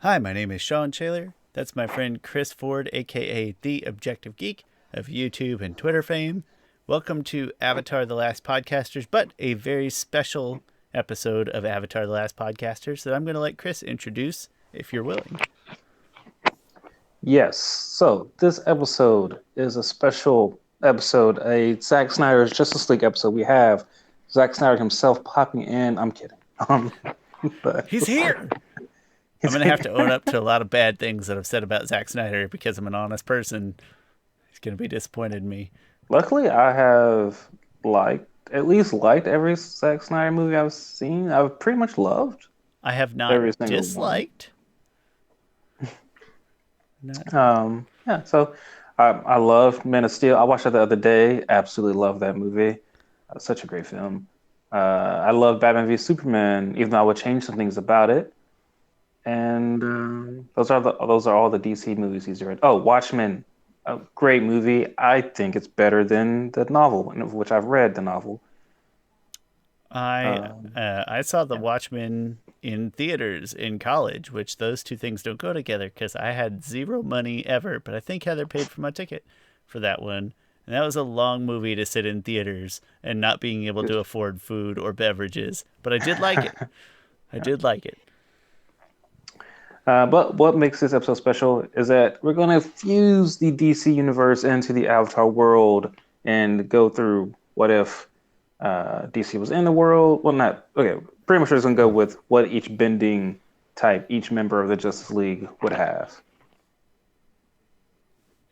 Hi, my name is Shawn Shaler. That's my friend Chris Ford, aka The Objective Geek of YouTube and Twitter fame. Welcome to Avatar The Last Podcasters, but a very special episode of Avatar The Last Podcasters that I'm going to let Chris introduce if you're willing. Yes, so this episode is a special episode, a Zack Snyder's Justice League episode. We have Zack Snyder himself popping in. I'm kidding. But He's here! I'm going to have to own up to a lot of bad things that I've said about Zack Snyder because I'm an honest person. He's going to be disappointed in me. Luckily, I have at least liked every Zack Snyder movie I've seen. I've pretty much loved I have not every single disliked. Yeah, so I love Man of Steel. I watched that the other day. Absolutely love that movie. Such a great film. I love Batman v Superman, even though I would change some things about it. And those are all the DC movies he's read. Oh, Watchmen, a great movie. I think it's better than the novel, which I've read the novel. I saw The Watchmen in theaters in college, which those two things don't go together because I had zero money ever, but I think Heather paid for my ticket for that one. And that was a long movie to sit in theaters and not being able to afford food or beverages, but I did like it. I did like it. But what makes this episode special is that we're going to fuse the DC universe into the Avatar world and go through what if DC was in the world. Well, not okay. Pretty much, we're just going to go with what each bending type each member of the Justice League would have.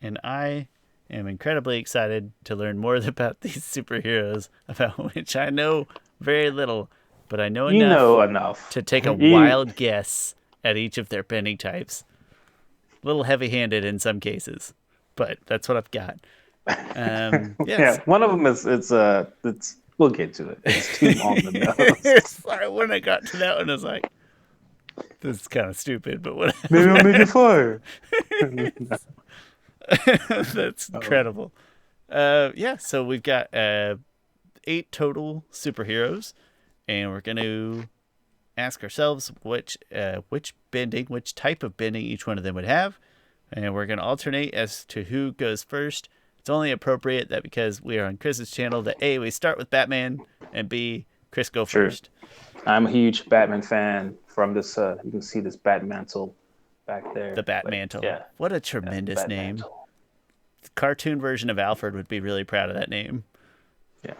And I am incredibly excited to learn more about these superheroes, about which I know very little, but I know enough to take a wild guess at each of their bending types. A little heavy-handed in some cases, but that's what I've got. Yes. Yeah, one of them is it's we'll get to it. It's too long to know. Sorry, when I got to that one, I was like, this is kind of stupid, but whatever. Maybe I'll make it fire. That's incredible. So we've got 8 total superheroes, and we're going to ask ourselves which type of bending each one of them would have, and we're going to alternate as to who goes first. It's only appropriate that because we are on Chris's channel that A, we start with Batman, and B, Chris go first. I'm a huge Batman fan. From this, you can see this Batmantle back there. The Batmantle. Yeah. What a tremendous name. The cartoon version of Alfred would be really proud of that name. Yeah.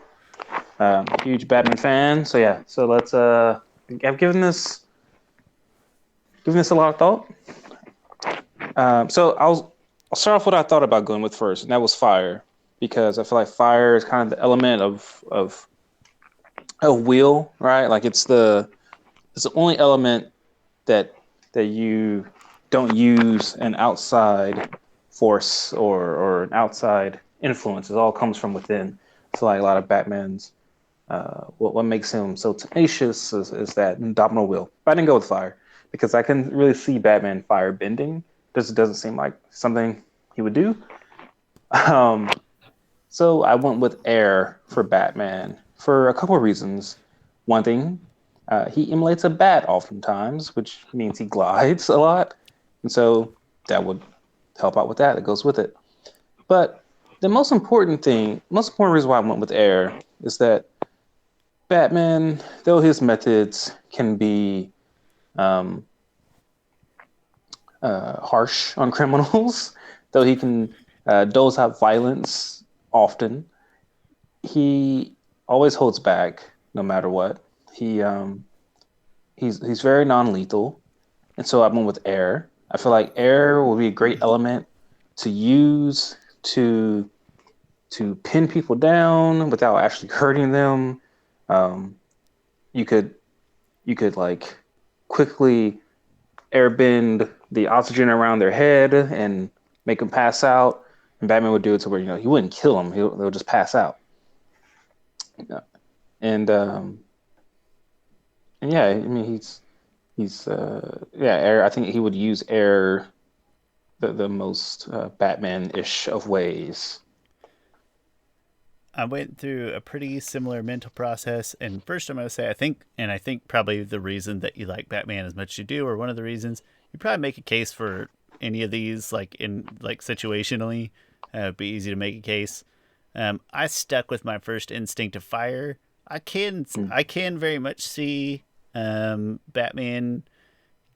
Huge Batman fan. So yeah. So let's I've given this a lot of thought. So I'll start off what I thought about going with first, and that was fire, because I feel like fire is kind of the element of will, right? Like it's the only element that you don't use an outside force or an outside influence. It all comes from within. So like a lot of Batman's what makes him so tenacious is that indomitable will. But I didn't go with fire because I can really see Batman fire bending. This doesn't seem like something he would do. So I went with air for Batman for a couple of reasons. One thing, he emulates a bat oftentimes, which means he glides a lot. And so that would help out with that. It goes with it. But the most important reason why I went with air is that Batman, though his methods can be harsh on criminals, though he can dole out violence often, he always holds back no matter what. He's very non-lethal, and so I went with air. I feel like air will be a great element to use to pin people down without actually hurting them. You could like quickly airbend the oxygen around their head and make them pass out. And Batman would do it to where he wouldn't kill them; they'll just pass out. And yeah, I mean he's air. I think he would use air the most Batman-ish of ways. I went through a pretty similar mental process, and first I'm going to say I think probably the reason that you like Batman as much as you do, or one of the reasons, you probably make a case for any of these, like in like situationally. It'd be easy to make a case. I stuck with my first instinct of fire. I can very much see Batman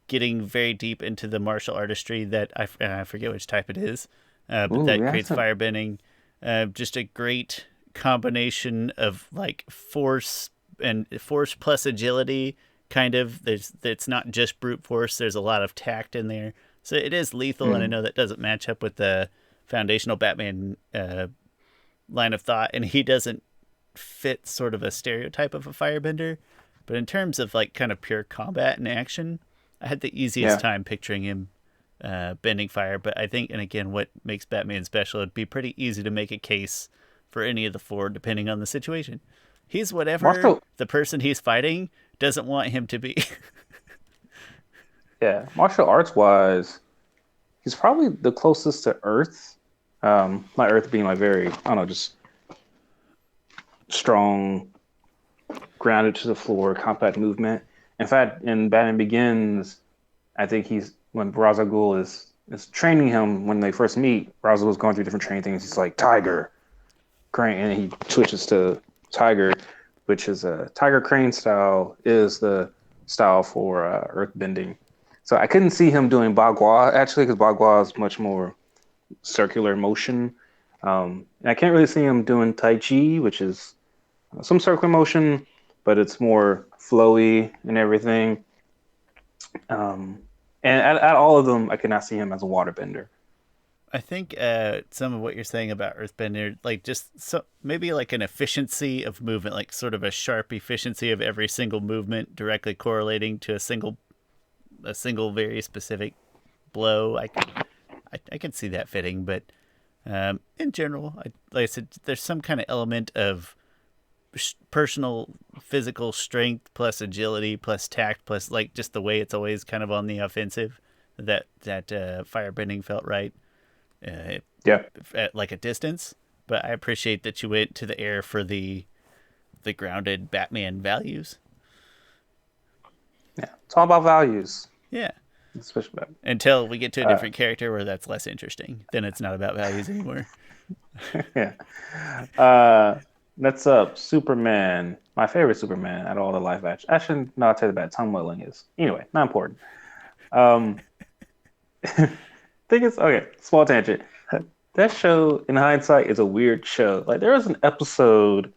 getting very deep into the martial artistry that I forget which type it is, but Ooh, that yeah, creates firebending. Just a great combination of like force and force plus agility. Kind of, it's not just brute force. There's a lot of tact in there, so it is lethal. And I know that doesn't match up with the foundational Batman line of thought, and he doesn't fit sort of a stereotype of a firebender. But in terms of like kind of pure combat and action, I had the easiest yeah. time picturing him bending fire. But I think, and again, what makes Batman special, it'd be pretty easy to make a case for any of the four, depending on the situation. He's whatever Martial, the person he's fighting doesn't want him to be. yeah, martial arts wise, he's probably the closest to Earth. Not Earth being like very, I don't know, just strong, grounded to the floor, compact movement. In fact, in Batman Begins, I think he's when Ra's al Ghul is training him when they first meet. Ra's al Ghul's going through different training things. He's like Tiger, Crane, and he switches to Tiger, which is a Tiger Crane style is the style for earth bending. So I couldn't see him doing Bagua actually because Bagua is much more circular motion. And I can't really see him doing Tai Chi, which is some circular motion, but it's more flowy and everything. And at all of them, I cannot see him as a waterbender. I think some of what you're saying about Earthbender, like just so maybe like an efficiency of movement, like sort of a sharp efficiency of every single movement directly correlating to a single very specific blow. I can see that fitting, but in general, like I said, there's some kind of element of personal physical strength plus agility plus tact plus like just the way it's always kind of on the offensive that firebending felt right Yeah, at like a distance. But I appreciate that you went to the air for the grounded Batman values. yeah. It's all about values, Yeah. especially Batman. Until we get to a different character where that's less interesting. Then it's not about values anymore. Yeah. Uh, Next up, Superman. My favorite Superman out of all the live action. Actually, no, I'll tell you about Tom Welling is. Anyway, not important. Um, think it's okay. Small tangent. That show, in hindsight, is a weird show. Like there was an episode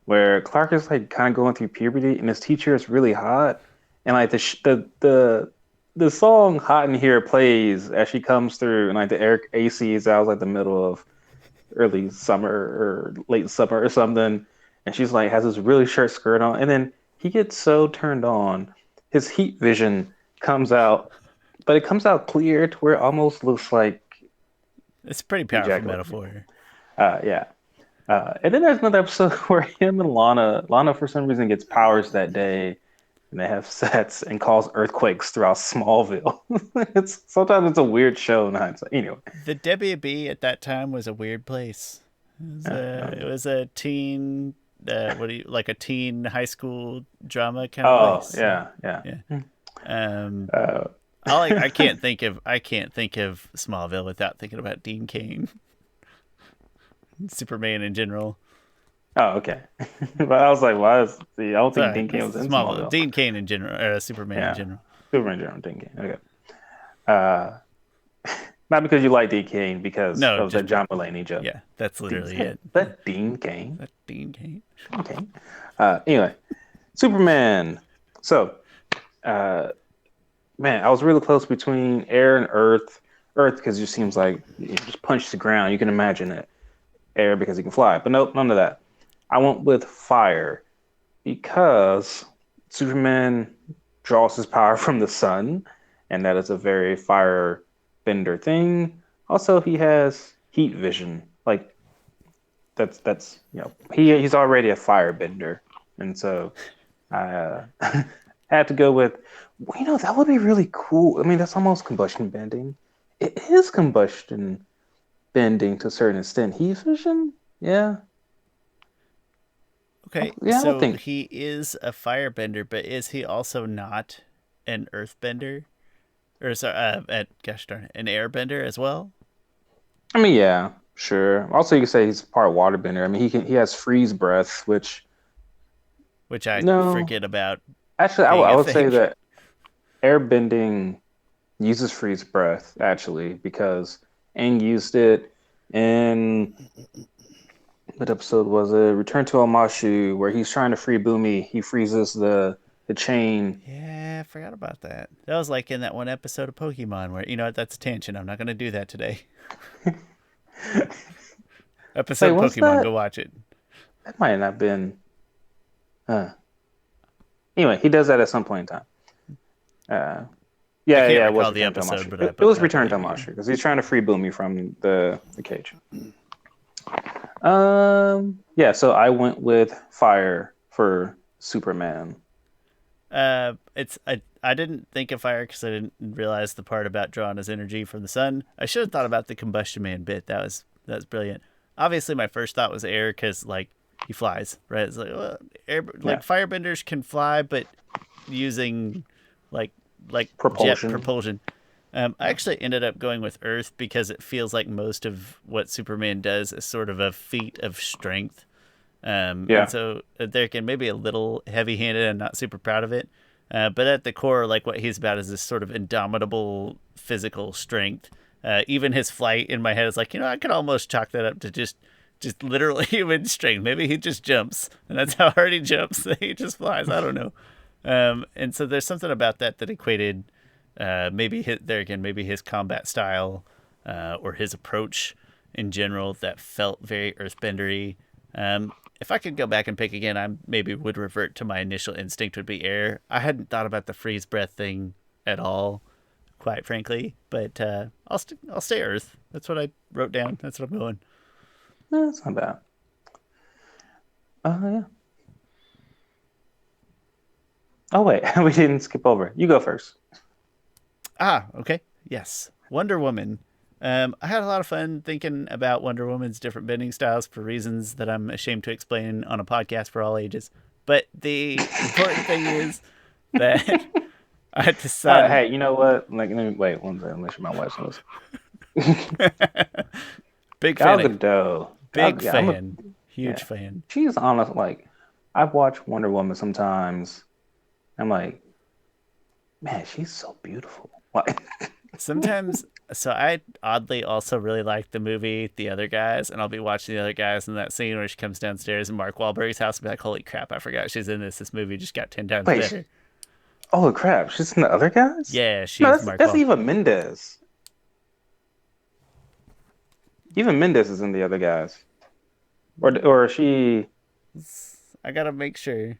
where Clark is like kind of going through puberty, and his teacher is really hot, and like the song "Hot in Here" plays as she comes through, and like the air AC is out like the middle of early summer or late summer or something, and she's like has this really short skirt on, and then he gets so turned on, his heat vision comes out, but it comes out clear to where it almost looks like It's a pretty powerful ejaculate. metaphor. Yeah. And then there's another episode where him and Lana for some reason gets powers that day, and they have sets and cause earthquakes throughout Smallville. Sometimes it's a weird show in hindsight. Anyway, The WB at that time was a weird place. It was a teen, like a teen high school drama kind of oh place. yeah, yeah. Yeah. Um, Uh, I can't think of Smallville without thinking about Dean Cain, Superman in general. oh okay. But I was like, why is the? I don't think Sorry, Dean Cain was in Smallville. Smallville. Dean Cain in general, Superman in Yeah, general. Superman General Dean Cain. Okay. Uh, Not because you like Dean Cain, because No, of the just John Mulaney joke. yeah, that's literally it. That Dean Cain. That Dean Cain. Okay. Anyway, Superman. So, uh, man, I was really close between air and earth. Earth because it just seems like you just punch the ground. You can imagine it. Air because he can fly. But nope, none of that. I went with fire because Superman draws his power from the sun, and that is a very fire bender thing. Also, he has heat vision. Like that's he's already a firebender, and so I had to go with that would be really cool. I mean, that's almost combustion bending. It is combustion bending to a certain extent. Heat vision, yeah, Okay, yeah. I don't so think he is a firebender, but is he also not an earthbender? or sorry, at gosh darn it, an airbender as well, I mean, yeah, sure. Also, you could say he's part waterbender. I mean, he has freeze breath, which which I no, forget about actually, being I a would say thing. that airbending uses freeze breath actually because Aang used it in what episode was it? Return to Omashu, where he's trying to free Bumi. He freezes the chain. Yeah, I forgot about that. That was like in that one episode of Pokemon where, you know what, that's a tangent. I'm not going to do that today. Episode Wait, of what's Pokemon, go that? watch it. That might not have been. Uh, anyway, he does that at some point in time. Uh, I yeah, can't yeah, it was recall the Return to episode, Omashu. but It was I Return to believe you. Omashu because he's trying to free Bumi from the cage. Yeah, so I went with fire for Superman. I didn't think of fire because I didn't realize the part about drawing his energy from the sun. I should have thought about the combustion man bit. That was brilliant. Obviously, my first thought was air because like he flies, right? It's like well, air Yeah, like firebenders can fly, but using like jet propulsion. propulsion. I Yeah, actually ended up going with Earth because it feels like most of what Superman does is sort of a feat of strength. And yeah, so there can maybe a little heavy-handed and not super proud of it. But at the core, like what he's about is this sort of indomitable physical strength. Even his flight in my head is like, I could almost chalk that up to just literally human strength. Maybe he just jumps, and that's how hard he jumps. He just flies. I don't know. And so there's something about that equated maybe there again, maybe his combat style or his approach in general that felt very earthbendery. If I could go back and pick again, I maybe would revert to my initial instinct would be air. I hadn't thought about the freeze breath thing at all, quite frankly. But I'll stay Earth. That's what I wrote down. That's what I'm going. that's not bad. Yeah. Oh wait, we didn't skip over. You go first. Okay. Yes, Wonder Woman. I had a lot of fun thinking about Wonder Woman's different bending styles for reasons that I'm ashamed to explain on a podcast for all ages. But the important thing is that I decided. Hey, you know what? Like, let me wait one second. Make sure my wife's listening. Big Gal fan of Gadot. big Yeah, I'm a fan, huge yeah. fan. She's honest. Like, I've watched Wonder Woman sometimes. I'm like, man, she's so beautiful. Like, Sometimes, so I oddly also really like the movie The Other Guys, and I'll be watching The Other Guys in that scene where she comes downstairs in Mark Wahlberg's house and be like, "Holy crap, I forgot she's in this. This movie just got 10 times wait, better." oh crap, she's in the other guys? Yeah, No, she's Mark that's Wahlberg. Eva Mendes. Even Mendes is in the other guys, or she I gotta make sure.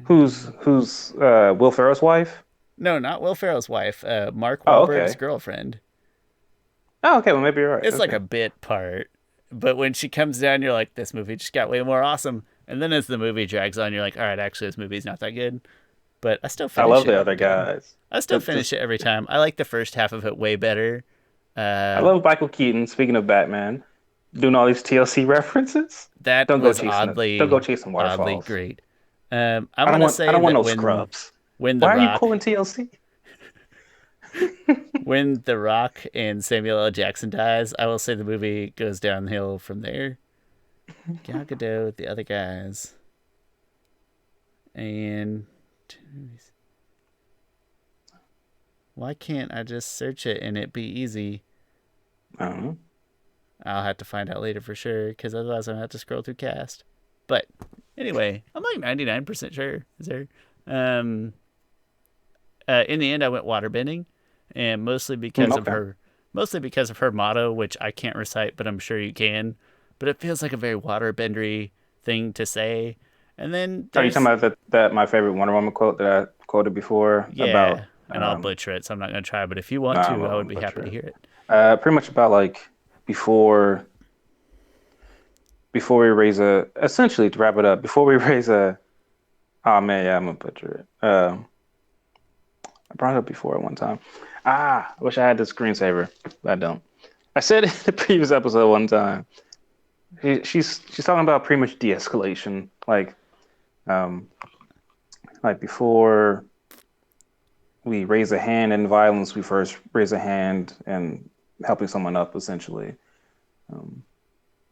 who's Will Ferrell's wife? No, not Will Ferrell's wife. Mark Oh, Wahlberg's okay. girlfriend. Oh, okay. Well, maybe you're right. It's like Okay. a bit part, but when she comes down, you're like, "This movie just got way more awesome." And then as the movie drags on, you're like, "All right, actually, this movie's not that good." But I still I finish love it the other every time. guys. I still That finish just it every time. I like the first half of it way better. I Uh, love Michael Keaton. Speaking of Batman, doing all these TLC references. that Don't go was chasing it. Don't go chasing oddly waterfalls. great. I'm gonna I say don't want that no when scrubs. when the Why are you Rock pulling TLC? when the Rock and Samuel L. Jackson dies, I will say the movie goes downhill from there. Gal Gadot, the other guys, and why can't I just search it and it be easy? I don't know. I'll have to find out later for sure, because otherwise I'm gonna have to scroll through cast. But anyway, I'm like 99% sure. Is there? Um, in the end, I went waterbending, and Okay. mostly because of her motto, which I can't recite, but I'm sure you can. But it feels like a very waterbendery thing to say. And then Are you talking there's about that my favorite Wonder Woman quote that I quoted before yeah, about and I'll butcher it, so I'm not gonna try. But if you want nah, I'm to, I would gonna be happy butcher to it. hear it. Pretty much about like before before we raise a essentially to wrap it up, before we raise a oh man, yeah, I'm gonna butcher it. I brought it up before at one time. I wish I had the screensaver, but I don't. I said it in the previous episode one time. She's talking about pretty much de-escalation, um, like before we raise a hand in violence, we first raise a hand and helping someone up, essentially. So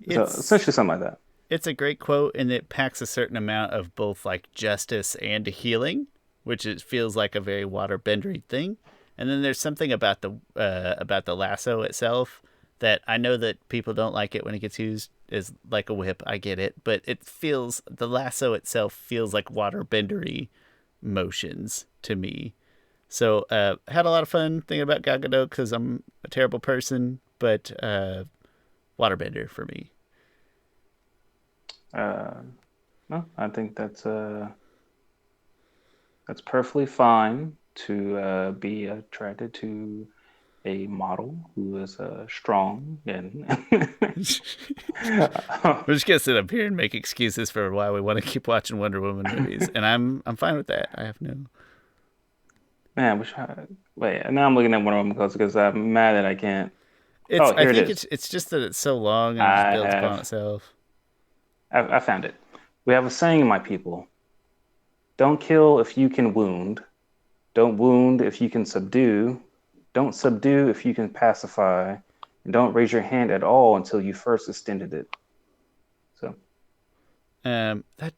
It's essentially something like that. it's a great quote, and it packs a certain amount of both like justice and healing, which it feels like a very waterbendery thing. And then there's something about the lasso itself that I know that people don't like it when it gets used as like a whip. I get it, but the lasso itself feels like waterbendery motions to me. So had a lot of fun thinking about Gal Gadot because I'm a terrible person, but waterbender for me. Uh, no, I think that's perfectly fine to be attracted to a model who is strong and We're just gonna sit up here and make excuses for why we want to keep watching Wonder Woman movies, and I'm fine with that. I have no. man. Wait, now I'm looking at one of them because I'm mad that I can't. It's Oh, I here it think is. it's just that it's so long and it just I builds upon have itself. I found it. We have a saying, my people: don't kill if you can wound. Don't wound if you can subdue. Don't subdue if you can pacify. And don't raise your hand at all until you first extended it. So, That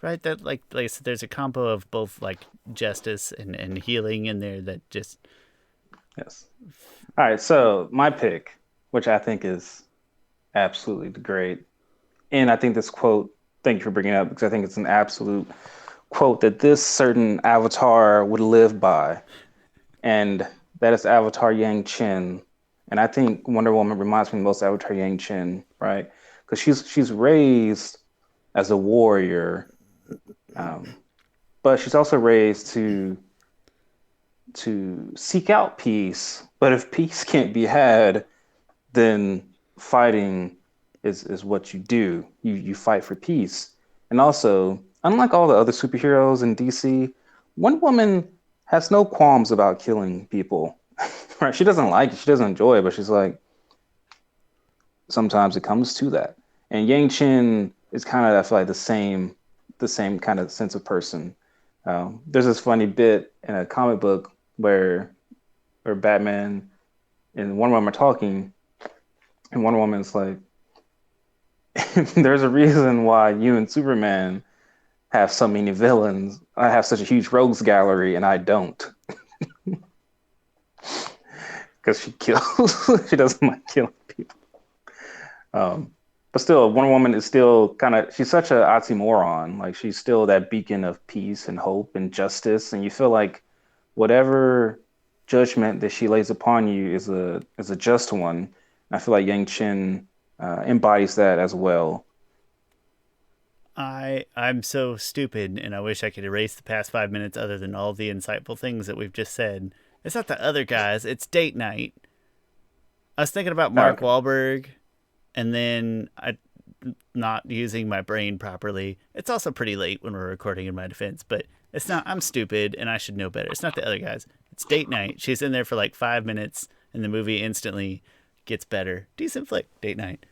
right that like I said, there's a combo of both like justice and healing in there that just yes. All right. So, my pick, which I think is absolutely great. And I think this quote, thank you for bringing it up because I think it's an absolute quote that this certain avatar would live by. And that is Avatar Yang Chen. And I think Wonder Woman reminds me most of Avatar Yang Chen, right? Because she's raised as a warrior, um, but she's also raised to seek out peace. But if peace can't be had, then fighting is what you do. You fight for peace. And also, unlike all the other superheroes in DC, Wonder Woman has no qualms about killing people. Right? She doesn't like it, she doesn't enjoy it, but she's like, sometimes it comes to that. And Yang Chen is kind of, I feel like, the same kind of sense of person. There's this funny bit in a comic book where Batman and Wonder Woman are talking, and Wonder Woman's like, "There's a reason why you and Superman have so many villains. I have such a huge rogues gallery, and I don't, because she kills. She doesn't like killing people." Um, but still, Wonder Woman is still kind of, she's such an oxymoron. Like, she's still that beacon of peace and hope and justice. And you feel like whatever judgment that she lays upon you is a just one. I feel like Yang Chen embodies that as well. I'm so stupid, and I wish I could erase the past 5 minutes other than all the insightful things that we've just said. It's not the other guys, it's date night. I was thinking about Mark Okay. Wahlberg, and then I not using my brain properly. It's also pretty late when we're recording in my defense, but it's not. I'm stupid and I should know better. It's not the other guys. It's date night. She's in there for like 5 minutes, and the movie instantly gets better. Decent flick, date night.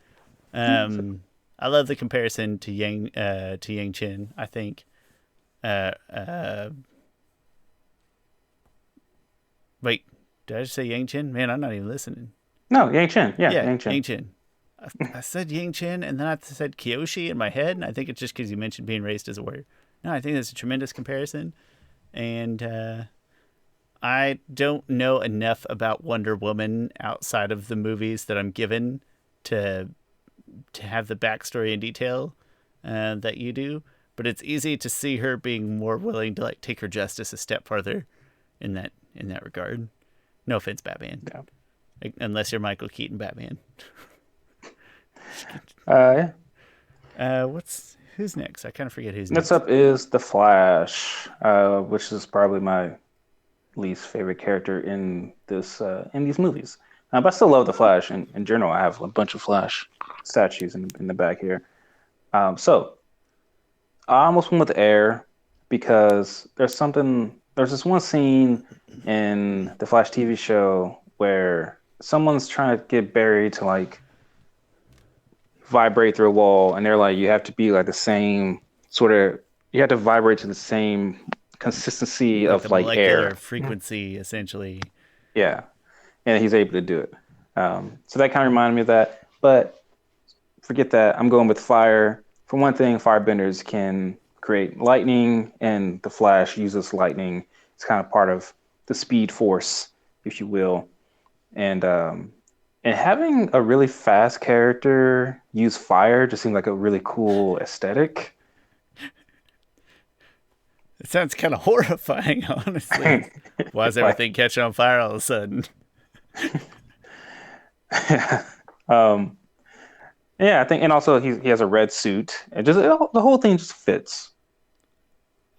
I love the comparison to Yang Chen. I think. Uh, uh, Wait, did I just say Yang Chen? Man, I'm not even listening. No, Yang Chen. Yeah, Yeah, Yang Chen. Yang Chen. I said Yang Chen, and then I said Kyoshi in my head, and I think it's just because you mentioned being raised as a warrior. No, I think that's a tremendous comparison, and I don't know enough about Wonder Woman outside of the movies that I'm given to have the backstory and detail that you do. But it's easy to see her being more willing to like take her justice a step farther in that regard. No offense, Batman, Yeah. unless you're Michael Keaton Batman. Yeah. Who's next? I kind of forget who's Next next. up is the Flash, which is probably my least favorite character in these movies. But I still love the Flash. In general, I have a bunch of Flash statues in the back here. So I almost went with Air because There's this one scene in the Flash TV show where someone's trying to get Barry to like vibrate through a wall, and they're like, you have to be like the same sort of, you have to vibrate to the same consistency Like the of like molecular air. frequency, essentially. Yeah, and he's able to do it. So that kind of reminded me of that. But forget that. I'm going with fire. For one thing, firebenders can create lightning, and the Flash uses lightning. It's kind of part of the Speed Force, if you will. And having a really fast character use fire just seems like a really cool aesthetic. It sounds kind of horrifying, honestly. Why is Like, everything catching on fire all of a sudden? um, yeah, I think, and also he has a red suit, and just the whole thing just fits.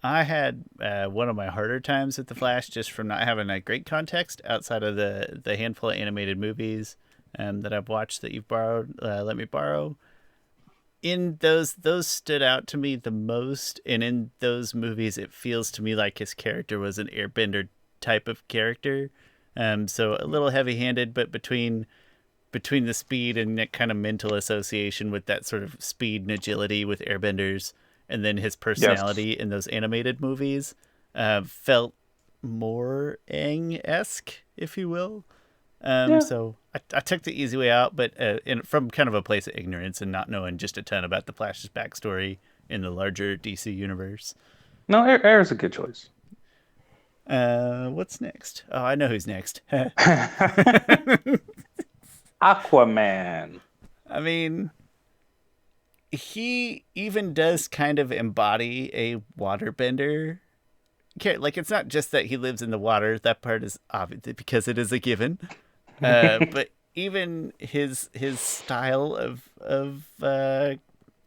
I had one of my harder times with the Flash just from not having a great context outside of the handful of animated movies that I've watched that you've borrowed, let me borrow. In those stood out to me the most, and in those movies, it feels to me like his character was an Airbender type of character. So a little heavy-handed, but between the speed and that kind of mental association with that sort of speed and agility with airbenders, and then his Yes. personality in those animated movies, felt more Aang-esque, if you will. Yeah. So I took the easy way out, but from kind of a place of ignorance and not knowing just a ton about the Flash's backstory in the larger DC universe. No, air is a good choice. What's next? Oh, I know who's next. Aquaman. I mean, he even does kind of embody a waterbender. Okay, like it's not just that he lives in the water. That part is obvious because it is a given. But even his style of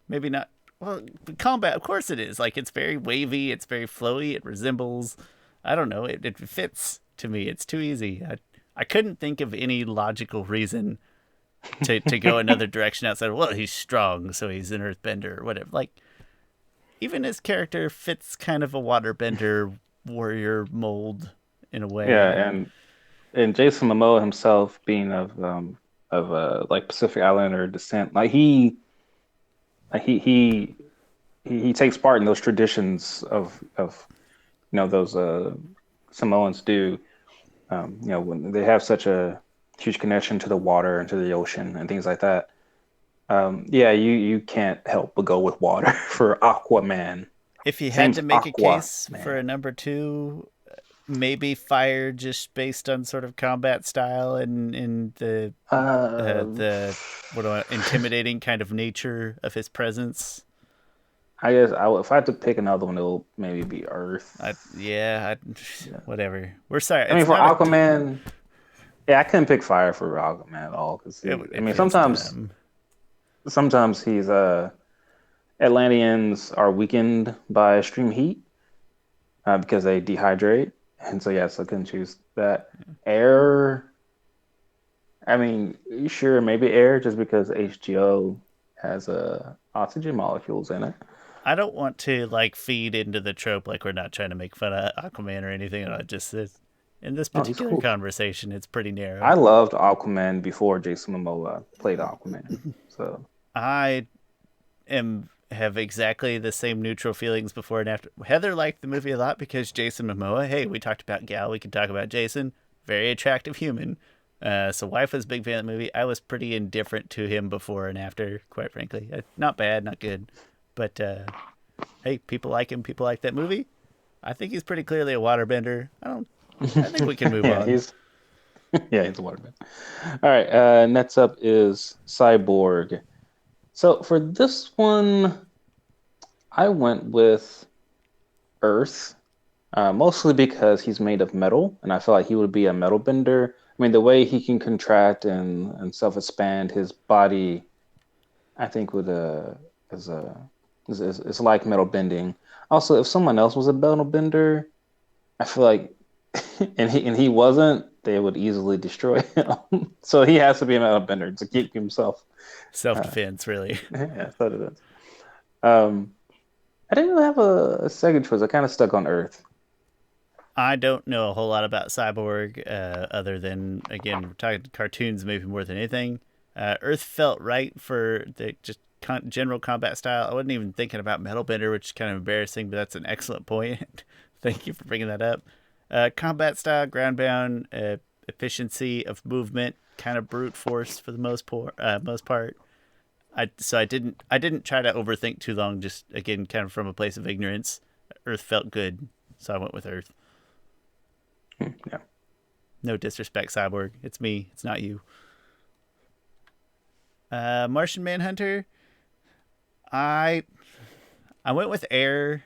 maybe not, well, combat. Of course it is. Like it's very wavy. It's very flowy. It resembles. I don't know. It fits to me. It's too easy. I couldn't think of any logical reason to go another direction outside of, well, he's strong, so he's an earthbender or whatever. Like even his character fits kind of a waterbender warrior mold in a Yeah, way. and Jason Momoa himself being of like Pacific Islander descent, like like he takes part in those traditions of those Samoans do. When they have such a huge connection to the water and to the ocean and things like that. Yeah, you can't help but go with water for Aquaman. If you His had name's to make a case for Aquaman. a number two, maybe fire just based on sort of combat style and Uh, the intimidating kind of nature of his presence. I guess if I had to pick another one, it'll maybe be I Earth. yeah, Yeah. whatever. We're sorry. I mean, It's for not a. Aquaman, yeah, I couldn't pick Fire for Aquaman at all because I It mean, feels dumb. sometimes he's Atlanteans are weakened by extreme heat because they dehydrate, and so yes, I couldn't choose that. Air, I mean, sure, maybe air just because H2O has oxygen molecules in it. I don't want to like feed into the trope like we're not trying to make fun of Aquaman or anything. I just in this Oh, he's particular cool. conversation, it's pretty I narrow. loved Aquaman before Jason Momoa played Aquaman. So I am have exactly the same neutral feelings before and after. Heather liked the movie a lot because Jason Momoa. Hey, we talked about Gal. We can talk about Jason. Very attractive human. So wife was a big fan of the movie. I was pretty indifferent to him before and after, quite frankly. Not bad, not good, but hey, people like him. People like that movie. I think he's pretty clearly a waterbender. I think we can move yeah, on. he's a waterman. All right, next up is Cyborg. So for this one, I went with Earth, mostly because he's made of metal, and I feel like he would be a metal bender. I mean, the way he can contract and self-expand his body, I think would is is like metal bending. Also, if someone else was a metal bender, I feel like, and he wasn't, they would easily destroy him. So he has to be a metal bender to keep himself. Self Uh, defense, really. yeah, so it is. Um, I didn't really have a second choice. I kind of stuck on Earth. I don't know a whole lot about Cyborg, other than again we're talking cartoons maybe more than anything. Earth felt right for the just general combat style. I wasn't even thinking about Metal Bender, which is kind of embarrassing, but that's an excellent point. Thank you for bringing that up. Combat style, ground bound, efficiency of movement, kind of brute force for the most part. I didn't try to overthink too long. Just again, kind of from a place of ignorance. Earth felt good, so I went with Earth. Yeah. No disrespect, Cyborg. It's me. It's not you. Martian Manhunter. I went with Air.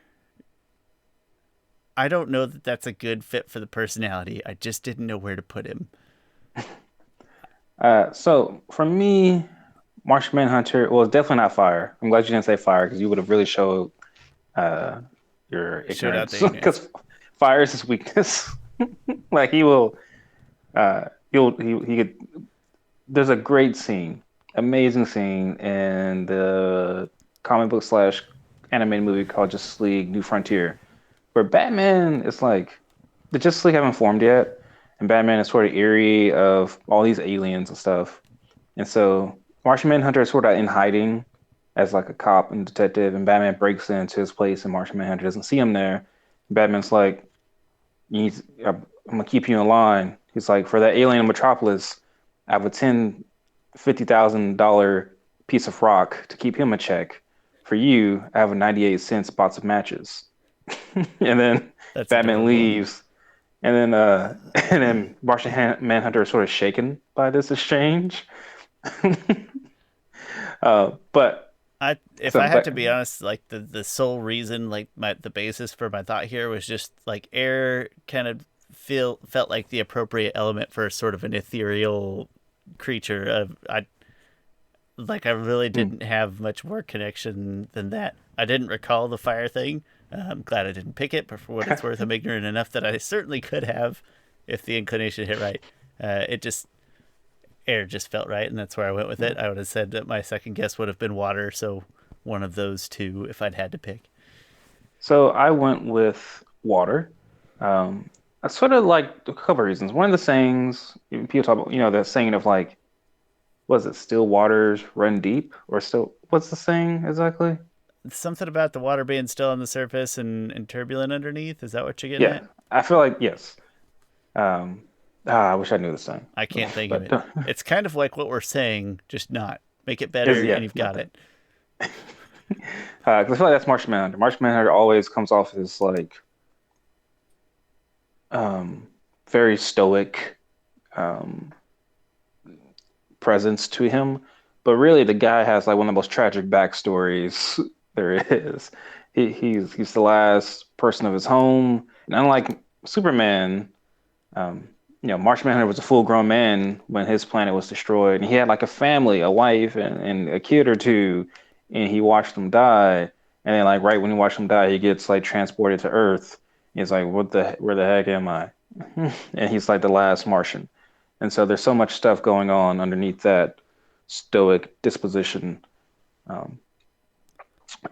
I don't know that that's a good fit for the personality. I just didn't know where to put him. So for me, Martian Manhunter, well, it's definitely not fire. I'm glad you didn't say fire because you would have really showed uh, your Showed out the ignorance ignorance. because fire is his weakness. Like he will, he could. There's a great scene, amazing scene in the comic book slash animated movie called Justice League New Frontier, where Batman is like, the Justice League haven't formed yet, and Batman is sort of eerie of all these aliens and stuff. And so Martian Manhunter is sort of in hiding as like a cop and detective, and Batman breaks into his place, and Martian Manhunter doesn't see him there. Batman's like, I'm gonna keep you in line. He's like, for that alien in Metropolis, I have a $50,000 piece of rock to keep him in check. For you, I have a 98-cent box of matches. And then That's Batman adorable. leaves, and then and then Manhunter is sort of shaken by this exchange. But If so I had but to be honest, like the sole reason, like the basis for my thought here was just like Air kind of felt like the appropriate element for sort of an ethereal creature. I really hmm. didn't have much more connection than that. I didn't recall the fire thing. I'm glad I didn't pick it, but for what it's worth, I'm ignorant enough that I certainly could have if the inclination hit right. It just Air just felt right, and that's where I went with Yeah. it. I would have said that my second guess would have been water, so one of those two if I'd had to pick. So I went with water. I sort of like a couple of reasons. One of the sayings people talk about, the saying of like, was it still waters run deep, or still what's the saying exactly? Something about the water being still on the surface and turbulent underneath. Is that what you're getting Yeah, at? I feel like yes. Um, I wish I knew the saying, I can't think of but it. It's kind of like what we're saying, just not. Make it is better, and yeah, you've not got that. it. 'Cause I feel like that's Martian Manhunter. Martian Manhunter always comes off as like um, very stoic um, presence to him, but really the guy has like one of the most tragic backstories there is. He's the last person of his home, and unlike Superman, um, Martian Manhunter was a full-grown man when his planet was destroyed, and he had like a family, a wife, and a kid or two, and he watched them die. And then, like right when he watched them die, he gets like transported to Earth. He's like, where the heck am I?" And he's like the last Martian. And so there's so much stuff going on underneath that stoic disposition. Um,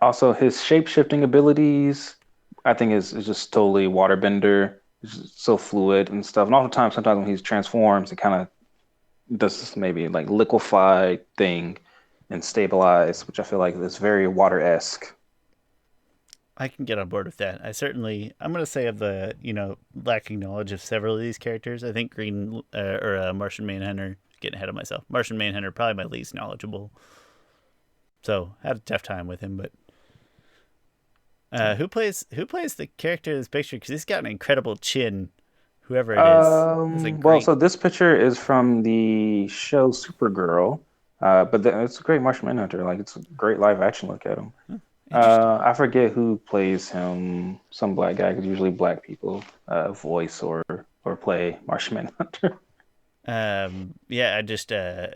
Also, his shape-shifting abilities, I think, is just totally waterbender. It's just so fluid and stuff. And oftentimes, sometimes when he transforms, it kind of does this maybe like liquefied thing and stabilize, which I feel like is very water-esque. I can get on board with that. I'm going to say of the, lacking knowledge of several of these characters, I think Martian Manhunter, getting ahead of myself, Martian Manhunter, probably my least knowledgeable. So I had a tough time with him, but who plays the character in this picture? Because he's got an incredible chin. Whoever it is, has a Well, great. so this picture is from the show Supergirl, but it's a great Martian Manhunter. Like it's a great live action look at him. Interesting. I forget who plays him. Some black guy, because usually black people voice or play Martian Manhunter. Yeah,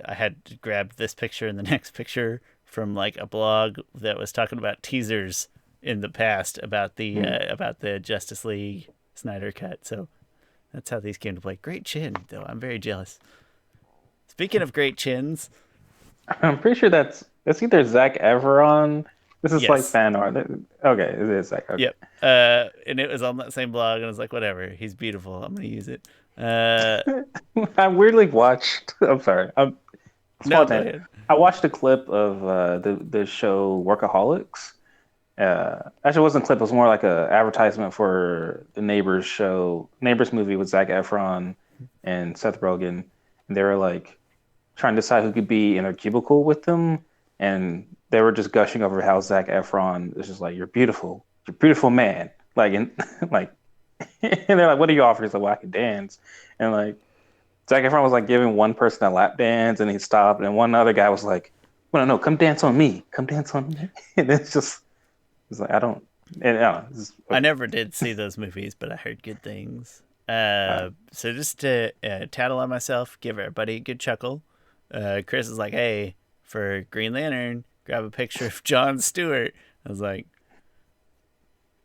I had to grab this picture and the next picture from like a blog that was talking about teasers in the past Hmm. about the Justice League Snyder cut. So that's how these came to play. Great chin, though. I'm very jealous. Speaking of great chins, I'm pretty sure that's either Zack Everon. This is like yes, fan art. Okay, it is Zack. Okay. yep. And it was on that same blog, and I was like, whatever. He's beautiful. I'm gonna use it. I weirdly watched. I'm sorry. No, Small go tangent. ahead. I watched a clip of the show Workaholics, Actually, it wasn't a clip. It was more like a advertisement for the Neighbors show, Neighbors movie with Zac Efron and Seth Rogen, and they were like trying to decide who could be in a cubicle with them, and they were just gushing over how Zac Efron is just like, you're beautiful man, like, and like, and they're like, what are you offering? He's like, well, I can dance, and like Zac Efron was like giving one person a lap dance, and he stopped, and one other guy was like, well, no, come dance on me, come dance on me, and it's like I don't, and I don't know, I never did see those movies, but I heard good things. So just to tattle on myself, give everybody a good chuckle. Chris is like, "Hey, for Green Lantern, grab a picture of Jon Stewart." I was like,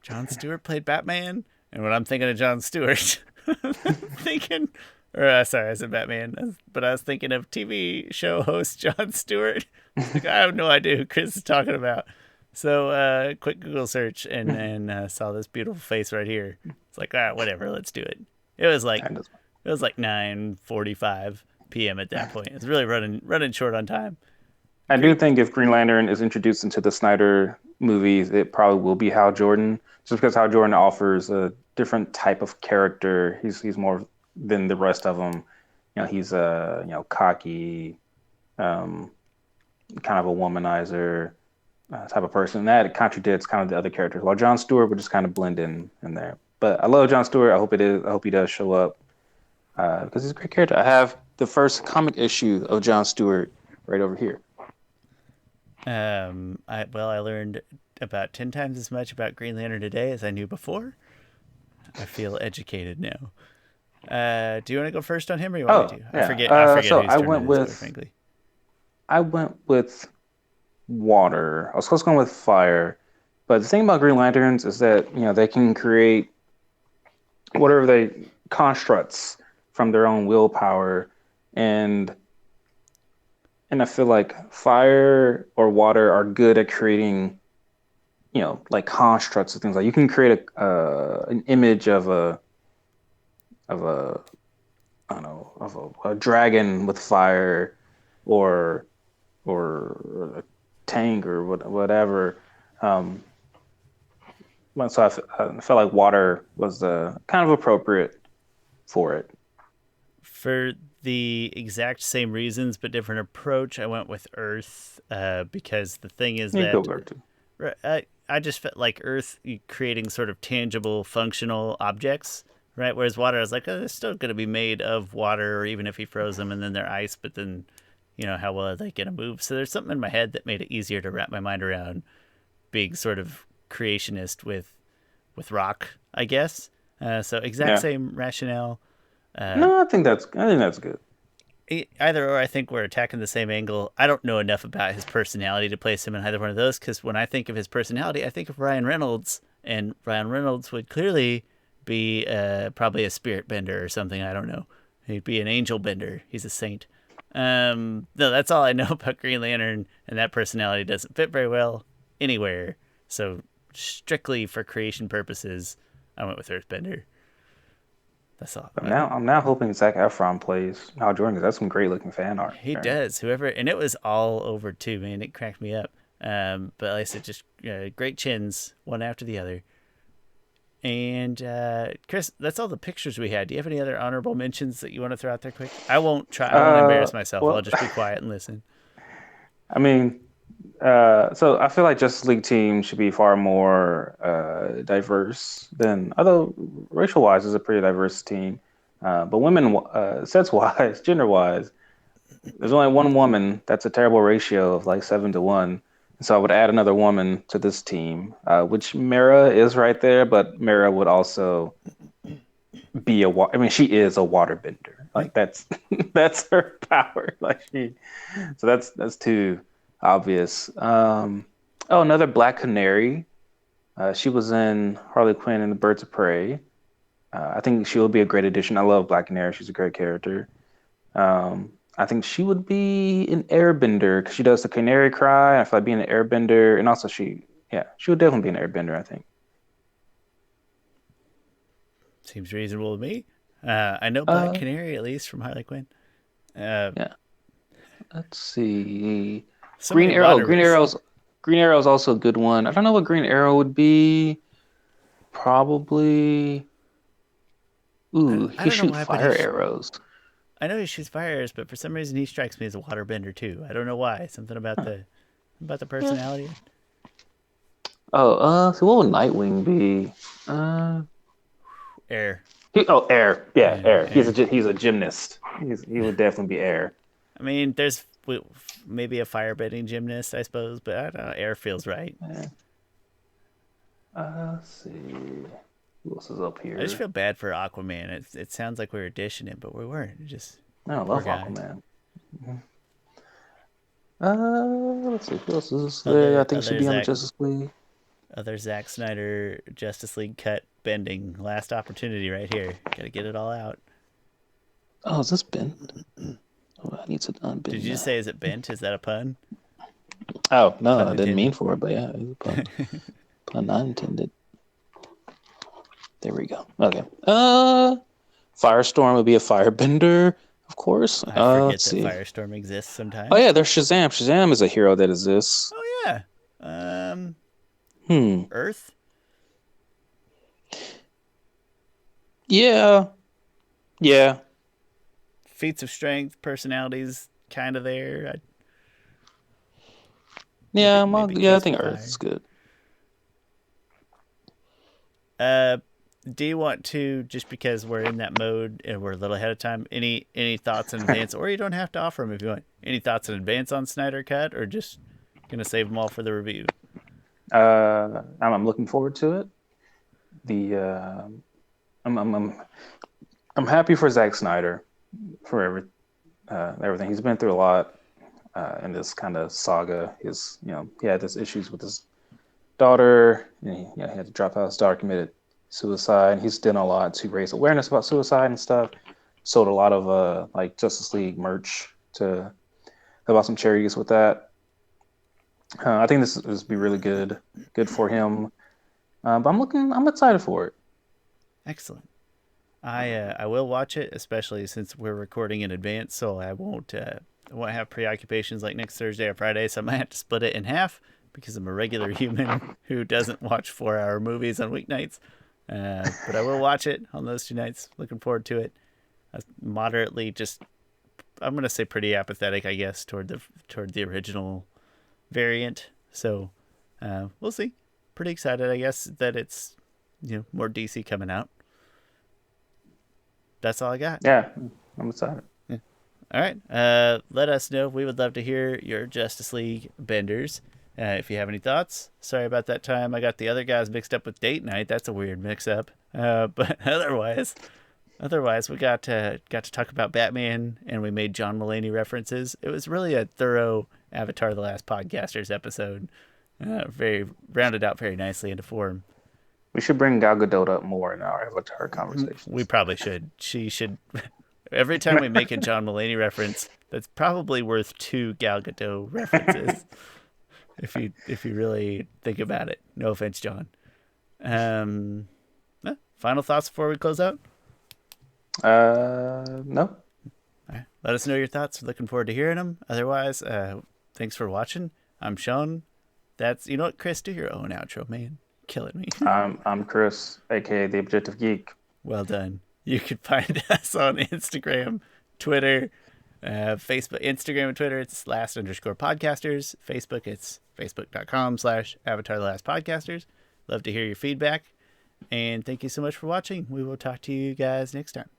"Jon Stewart played Batman," and when I'm thinking of Jon Stewart, I'm thinking, or sorry, I said Batman, but I was thinking of TV show host Jon Stewart. Like, I have no idea who Chris is talking about. So quick Google search and saw this beautiful face right here. It's like, whatever, let's do it. It was like 9:45 p.m. at that point. It's really running short on time. I do think if Green Lantern is introduced into the Snyder movies, it probably will be Hal Jordan, just because Hal Jordan offers a different type of character. He's more than the rest of them. He's cocky, kind of a womanizer type of person. That contradicts kind of the other characters. While Jon Stewart would just kind of blend in there. But I love Jon Stewart. I hope he does show up because he's a great character. I have the first comic issue of Jon Stewart right over here. I learned about 10 times as much about Green Lantern today as I knew before. I feel educated now. Do you want to go first on him, or you want me to? Yeah. I forget so whose I turn went it is, with, quite frankly. I went with water. I was close going with fire, but the thing about Green Lanterns is that they can create whatever they constructs from their own willpower, and I feel like fire or water are good at creating like constructs and things. Like you can create an image of a I don't know, of a dragon with fire, or a tank or whatever. Um, so I felt like water was kind of appropriate for it. For the exact same reasons but different approach, I went with Earth because the thing is You can that go back to. I just felt like Earth creating sort of tangible, functional objects, right? Whereas water, I was like, they're still going to be made of water, or even if he froze them and then they're ice, but then, how well are they going to move? So there's something in my head that made it easier to wrap my mind around being sort of creationist with rock, I guess. So exact same rationale. No, I think that's good. Either or, I think we're attacking the same angle. I don't know enough about his personality to place him in either one of those, because when I think of his personality, I think of Ryan Reynolds, and Ryan Reynolds would clearly be probably a spirit bender or something. I don't know. He'd be an angel bender. He's a saint. No, that's all I know about Green Lantern, and that personality doesn't fit very well anywhere. So strictly for creation purposes, I went with Earthbender. That's all. I'm now hoping Zac Efron plays Hal Jordan, because that's some great looking fan art. He does. Whoever, and it was all over too, man. It cracked me up. But like I said, just great chins, one after the other. And Chris, that's all the pictures we had. Do you have any other honorable mentions that you want to throw out there quick? I won't try. I won't embarrass myself. I'll just be quiet and listen. I mean, so I feel like Justice League team should be far more diverse than, although racial wise is a pretty diverse team, but women sets wise, gender wise, there's only one woman. That's a terrible ratio of like 7-1. So I would add another woman to this team, which Mara is right there, but Mara would also be I mean, she is a waterbender. Like that's that's her power. So that's too obvious. Another Black Canary. She was in Harley Quinn and the Birds of Prey. I think she will be a great addition. I love Black Canary. She's a great character. I think she would be an airbender because she does the canary cry. I feel like being an airbender, and also she would definitely be an airbender, I think. Seems reasonable to me. I know Black Canary, at least from Harley Quinn. Yeah. Let's see. Green Arrow. Green Arrow is also a good one. I don't know what Green Arrow would be. Probably. Ooh, I he don't know shoot why, but fire arrows. I know he shoots fire arrows, but for some reason he strikes me as a waterbender too. I don't know why. Something about the Yeah. personality. Oh, so what would Nightwing be? Air. Air. Yeah, Yeah, Air. air. He's a gymnast. He would definitely be Air. I mean, there's maybe a firebending gymnast, I suppose, but I don't know. Air feels right. Yeah. Let's see. Who else is up I just here? feel bad for Aquaman. It sounds like we were dishing it, but we weren't. Just I poor love guy. Aquaman. Let's see. Who else is there? I Other think should other be on the Zack Justice League. other Zack Snyder Justice League cut bending last opportunity right here. Got to get it all out. Oh, is this Ben? Oh, I need to unbend. Did you just say is it bent? Is that a pun? Oh no, Pun I didn't mean intended. for it, but yeah, it was a pun. Pun not intended. There we go. Okay. Firestorm would be a firebender, of course. I forget Let's that see. Firestorm exists Oh sometimes. yeah, there's Shazam. Shazam is a hero that exists. Oh yeah. Um, Hmm. Earth. Yeah. Yeah. Feats of strength, personalities, kind of there. Yeah. Maybe Yeah. I kills think with Earth is fire. good. Uh, do you want to, just because we're in that mode and we're a little ahead of time, any thoughts in advance, or you don't have to offer them if you want. Any thoughts in advance on Snyder Cut, or just gonna save them all for the review? I'm looking forward to it. The I'm happy for Zack Snyder for everything. He's been through a lot in this kind of saga. He had his issues with his daughter, and he had to drop out. His daughter committed suicide. He's done a lot to raise awareness about suicide and stuff. Sold a lot of like Justice League merch to help out some charities with that. I think this will be really good for him. But I'm excited for it. Excellent. I will watch it, especially since we're recording in advance, so I won't have preoccupations like next Thursday or Friday. So I might have to split it in half because I'm a regular human who doesn't watch 4-hour movies on weeknights. But I will watch it on those 2 nights. Looking forward to it. Moderately, I'm gonna say pretty apathetic, I guess, toward the original variant. So we'll see. Pretty excited, I guess, that it's more DC coming out. That's all I got. Yeah, I'm excited. Yeah. All right. Let us know. We would love to hear your Justice League benders. If you have any thoughts. Sorry about that time. I got the other guys mixed up with date night. That's a weird mix-up. But otherwise, we got to talk about Batman, and we made John Mulaney references. It was really a thorough Avatar: The Last Podcasters episode. Very rounded out very nicely into form. We should bring Gal Gadot up more in our Avatar conversations. We probably should. She should. Every time we make a John Mulaney reference, that's probably worth 2 Gal Gadot references. if you really think about it. No offense, John. Final thoughts before we close out? No. All right. Let us know your thoughts. Looking forward to hearing them. Otherwise, thanks for watching. I'm Shawn. You know what, Chris? Do your own outro, man. Killing me. I'm Chris, aka the Objective Geek. Well done. You can find us on Instagram, Twitter, Facebook, Instagram and Twitter. It's last_podcasters. Facebook, it's facebook.com/Avatar: The Last Podcasters. Love to hear your feedback. And thank you so much for watching. We will talk to you guys next time.